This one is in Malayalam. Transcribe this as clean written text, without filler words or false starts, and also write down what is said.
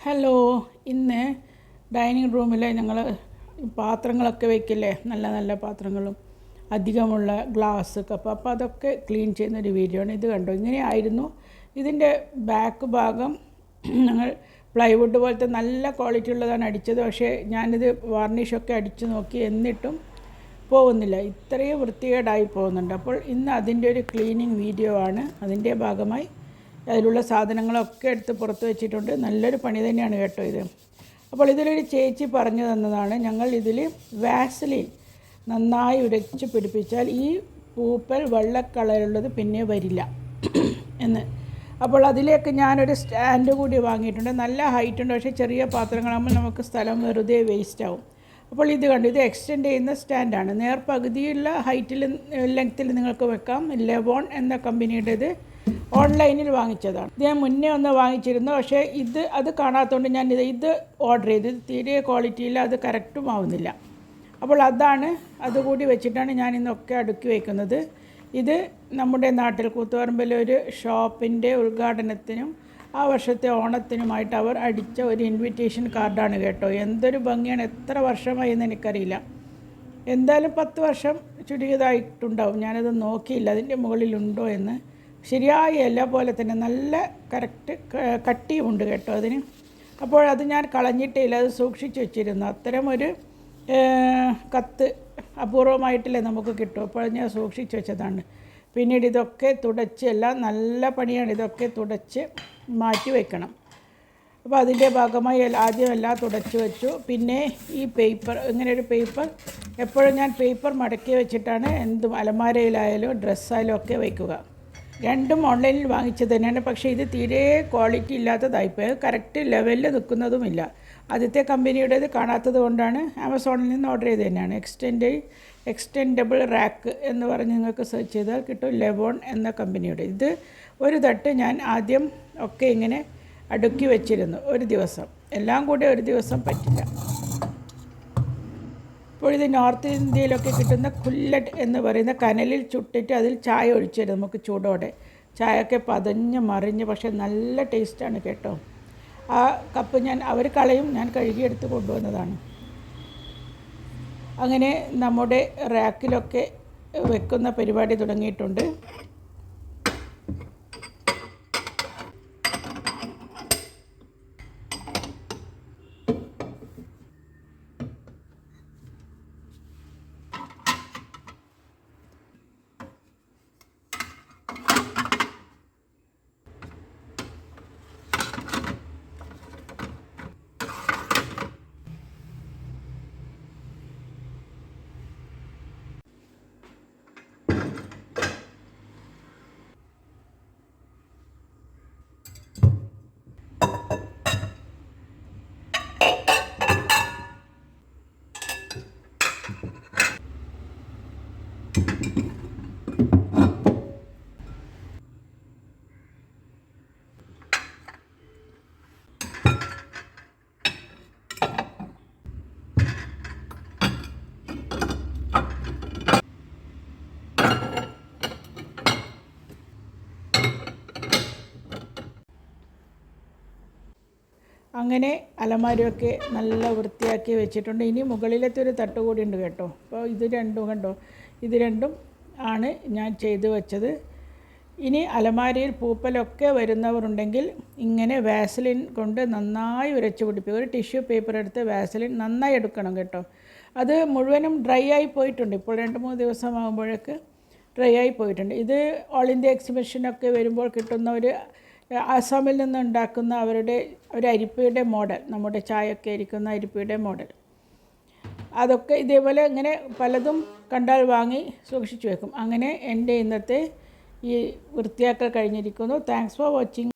ഹലോ, ഇന്ന് ഡൈനിങ് റൂമിൽ ഞങ്ങൾ പാത്രങ്ങളൊക്കെ വയ്ക്കില്ലേ, നല്ല നല്ല പാത്രങ്ങളും അധികമുള്ള ഗ്ലാസ് കപ്പ്, അപ്പോൾ അതൊക്കെ ക്ലീൻ ചെയ്യുന്നൊരു വീഡിയോ ആണ്. ഇത് കണ്ടോ, ഇങ്ങനെയായിരുന്നു ഇതിൻ്റെ ബാക്ക് ഭാഗം. ഞങ്ങൾ പ്ലൈവുഡ് പോലത്തെ നല്ല ക്വാളിറ്റി ഉള്ളതാണ് അടിച്ചത്. പക്ഷേ ഞാനിത് വാർണിഷൊക്കെ അടിച്ച് നോക്കി, എന്നിട്ടും പോകുന്നില്ല, ഇത്രയും വൃത്തികേടായി പോകുന്നുണ്ട്. അപ്പോൾ ഇന്ന് അതിൻ്റെ ഒരു ക്ലീനിങ് വീഡിയോ ആണ്. അതിൻ്റെ ഭാഗമായി അതിലുള്ള സാധനങ്ങളൊക്കെ എടുത്ത് പുറത്ത് വെച്ചിട്ടുണ്ട്. നല്ലൊരു പണി തന്നെയാണ് കേട്ടോ ഇത്. അപ്പോൾ ഇതിലൊരു ചേച്ചി പറഞ്ഞു തന്നതാണ്, ഞങ്ങൾ ഇതിൽ വാസലിൻ നന്നായി ഉരച്ച് പിടിപ്പിച്ചാൽ ഈ പൂപ്പൽ വെള്ള കളറുള്ളത് പിന്നെ വരില്ല എന്ന്. അപ്പോൾ അതിലേക്ക് ഞാനൊരു സ്റ്റാൻഡ് കൂടി വാങ്ങിയിട്ടുണ്ട്. നല്ല ഹൈറ്റ് ഉണ്ട്, പക്ഷേ ചെറിയ പാത്രങ്ങളാകുമ്പോൾ നമുക്ക് സ്ഥലം വെറുതെ വേസ്റ്റ് ആവും. അപ്പോൾ ഇത് കണ്ടു, ഇത് എക്സ്റ്റെൻഡ് ചെയ്യുന്ന സ്റ്റാൻഡാണ്. നേർപകുതിയുള്ള ഹൈറ്റിൽ ലെങ്ത്തിൽ നിങ്ങൾക്ക് വെക്കാം. ലെവോൺ എന്ന കമ്പനിയുടേത് ഓൺലൈനിൽ വാങ്ങിച്ചതാണ്. ഇത് ഞാൻ മുന്നേ ഒന്ന് വാങ്ങിച്ചിരുന്നു, പക്ഷേ അത് കാണാത്തതുകൊണ്ട് ഞാൻ ഇത് ഓർഡർ ചെയ്ത്. തീരെ ക്വാളിറ്റിയില്ല, അത് കറക്റ്റും ആവുന്നില്ല. അപ്പോൾ അതുകൂടി വെച്ചിട്ടാണ് ഞാൻ ഇന്നൊക്കെ അടുക്കി വയ്ക്കുന്നത്. ഇത് നമ്മുടെ നാട്ടിൽ കൂത്തുപറമ്പിലെ ഒരു ഷോപ്പിൻ്റെ ഉദ്ഘാടനത്തിനും ആ വർഷത്തെ ഓണത്തിനുമായിട്ട് അവർ അടിച്ച ഒരു ഇൻവിറ്റേഷൻ കാർഡാണ് കേട്ടോ. എന്തൊരു ഭംഗിയാണ്! എത്ര വർഷമായി എന്ന് എനിക്കറിയില്ല, എന്തായാലും 10 വർഷം ചുരുങ്ങിയതായിട്ടുണ്ടാവും. ഞാനത് നോക്കിയില്ല അതിൻ്റെ മുകളിലുണ്ടോ എന്ന്. ശരിയായ ഇല പോലെ തന്നെ നല്ല കറക്റ്റ് കട്ടിയുമുണ്ട് കേട്ടോ അതിന്. അപ്പോൾ അത് ഞാൻ കളഞ്ഞിട്ടില്ല, അത് സൂക്ഷിച്ച് വെച്ചിരുന്നു. അത്തരമൊരു കത്ത് അപൂർവമായിട്ടല്ലേ നമുക്ക് കിട്ടും. അപ്പോൾ ഞാൻ സൂക്ഷിച്ച് വെച്ചതാണ്. പിന്നീട് ഇതൊക്കെ തുടച്ച്, എല്ലാം നല്ല പണിയാണ്, ഇതൊക്കെ തുടച്ച് മാറ്റി വയ്ക്കണം. അപ്പോൾ അതിൻ്റെ ഭാഗമായി ആദ്യം എല്ലാം തുടച്ച് വെച്ചു. പിന്നെ ഈ പേപ്പർ, ഇങ്ങനെ ഒരു പേപ്പർ എപ്പോഴും ഞാൻ പേപ്പർ മടക്കി വെച്ചിട്ടാണ് എന്തും അലമാരയിലായാലും ഡ്രസ്സായാലും ഒക്കെ വയ്ക്കുക. രണ്ടും ഓൺലൈനിൽ വാങ്ങിച്ചത് തന്നെയാണ്, പക്ഷേ ഇത് തീരെ ക്വാളിറ്റി ഇല്ലാത്തതായിപ്പോയി. കറക്റ്റ് ലെവലിൽ നിൽക്കുന്നതുമില്ല. ആദ്യത്തെ കമ്പനിയുടേത് കാണാത്തത് കൊണ്ടാണ് ആമസോണിൽ നിന്ന് ഓർഡർ ചെയ്ത് തന്നെയാണ്. എക്സ്റ്റെൻഡബിൾ റാക്ക് എന്ന് പറഞ്ഞ് നിങ്ങൾക്ക് സെർച്ച് ചെയ്താൽ കിട്ടും. ലെവോൺ എന്ന കമ്പനിയുടെ ഇത് ഒരു തട്ട് ഞാൻ ആദ്യം ഒക്കെ ഇങ്ങനെ അടുക്കി വെച്ചിരുന്നു. ഒരു ദിവസം എല്ലാം കൂടി ഒരു ദിവസം പറ്റില്ല. ഇപ്പോൾ ഇത് നോർത്ത് ഇന്ത്യയിലൊക്കെ കിട്ടുന്ന കുല്ലറ്റ് എന്ന് പറയുന്ന കനലിൽ ചുട്ടിട്ട് അതിൽ ചായ ഒഴിച്ചിരുന്നു നമുക്ക് ചൂടോടെ. ചായയൊക്കെ പതഞ്ഞ് മറിഞ്ഞ്, പക്ഷേ നല്ല ടേസ്റ്റാണ് കേട്ടോ. ആ കപ്പ് അവർ കളയും, ഞാൻ കഴുകിയെടുത്ത് കൊണ്ടുവന്നതാണ്. അങ്ങനെ നമ്മുടെ റാക്കിലൊക്കെ വെക്കുന്ന പരിപാടി തുടങ്ങിയിട്ടുണ്ട്. അങ്ങനെ അലമാരയൊക്കെ നല്ല വൃത്തിയാക്കി വെച്ചിട്ടുണ്ട്. ഇനി മുകളിലത്തെ ഒരു തട്ട് കൂടി ഉണ്ട് കേട്ടോ. അപ്പോൾ ഇത് രണ്ടും കണ്ടോ, ഇത് രണ്ടും ആണ് ഞാൻ ചെയ്തു വെച്ചത്. ഇനി അലമാരയിൽ പൂപ്പലൊക്കെ വരുന്നവരുണ്ടെങ്കിൽ ഇങ്ങനെ വാസലിൻ കൊണ്ട് നന്നായി ഉരച്ച് പിടിപ്പിക്കുക. ഒരു ടിഷ്യൂ പേപ്പർ എടുത്ത് വാസലിൻ നന്നായി എടുക്കണം കേട്ടോ. അത് മുഴുവനും ഡ്രൈ ആയി പോയിട്ടുണ്ട്. ഇപ്പോൾ 2-3 ദിവസമാകുമ്പോഴേക്ക് ഡ്രൈ ആയി പോയിട്ടുണ്ട്. ഇത് ഓൾ ഇന്ത്യ എക്സിബിഷനൊക്കെ വരുമ്പോൾ കിട്ടുന്ന ആസാമിൽ നിന്ന് ഉണ്ടാക്കുന്ന ഒരു അരിപ്പയുടെ മോഡൽ, നമ്മുടെ ചായയൊക്കെ ഇരിക്കുന്ന അരിപ്പയുടെ മോഡൽ, അതൊക്കെ ഇതേപോലെ ഇങ്ങനെ പലതും കണ്ടാൽ വാങ്ങി സൂക്ഷിച്ചു വെക്കും. അങ്ങനെ എൻ്റെ ഇന്നത്തെ ഈ വൃത്തിയാക്കൽ കഴിഞ്ഞിരിക്കുന്നു. Thanks for watching.